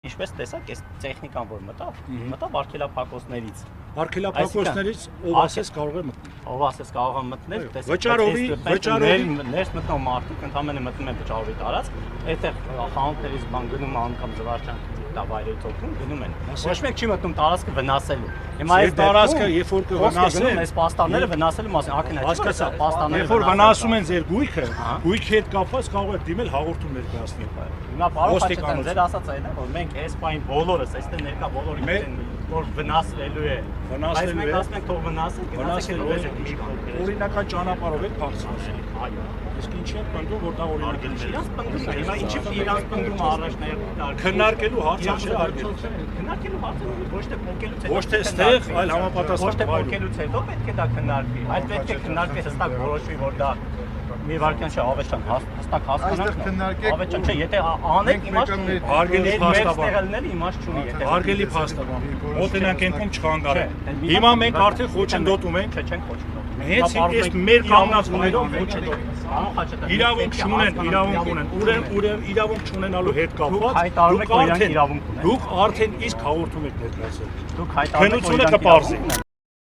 Ինչպես տեսակ, այս տեխնիկան որ մտավ արգելափակոցներից։ Արգելափակոցներից ով ասես կարող է մտնել։ Ով ասես կարող է մտնել, վճարովի ներս մտնում մարդիկ ընդհանրապես մտնում են վճարովի տարածք, այդտեղ խանութներից բան գնում անգամ զվարճանք տավայրից օգնում գնում են։ Ոչ մեկ չի մտնում տարածքը վնասելու։ Հիմա այս տարածքը երբ որ կվնասեն, այս պաստանները վնասելու մասին, ակնա հասկացա, պաստանները երբ որ վնասում են ձեր գույքը, գույքի հետ կապված կարող եք դիմել հաղորդում ներկայացնել։ Հիմա պարոն Խաչատրյան, ձեր ասած այն է, որ մենք այս պայն բոլորս, այստեղ ներկա բոլորը որ վնասվելու է։ Բայց մենք ասում ենք թող վնասեն, գնացեք մի կողմ։ Օրինական ճանապարհով եք փախցնում։ Այո։ Իսկ ինչի է պնդում, որ դա օրինական չէ։ Իրանց պնդում է, հիմա ինչի իրանց պնդումը առաջնահերթ քննարկելու հարցը չէ արգելք։ Քննարկելու հարցը ոչ թե փոկելուց հետո։ Ոչ թե ստեղ, այլ համապատասխան ոչ թե փոկելուց հետո պետք է դա քննարկվի։ Այդ պետք է քննարկվի հստակ որոշվի, որ դա մի վարքյան չէ, Ավետչյան, հստակ հասկանանք։ Ավետչյան չէ, եթե անեք իմաստ չունի։ Հարգելի փաստաբան։ Տեղելները իմաստ չունի, եթե։ Հարգելի փաստաբան։ Մոտենանք ենքում չխանգարեն։ Հիմա մենք արդեն խոչընդոտում ենք։ Չէ, չենք խոչընդոտում։ Հենց այս մեր կանգնածներով խոչընդոտում։ Իրավունք ունեն, ուրեմն իրավունք չունենալու հետ կապված դուք արդեն իսկ հաղորդում եք ներկայացել։ Դուք հայտարարում եք, որ քննությունը կպարզի։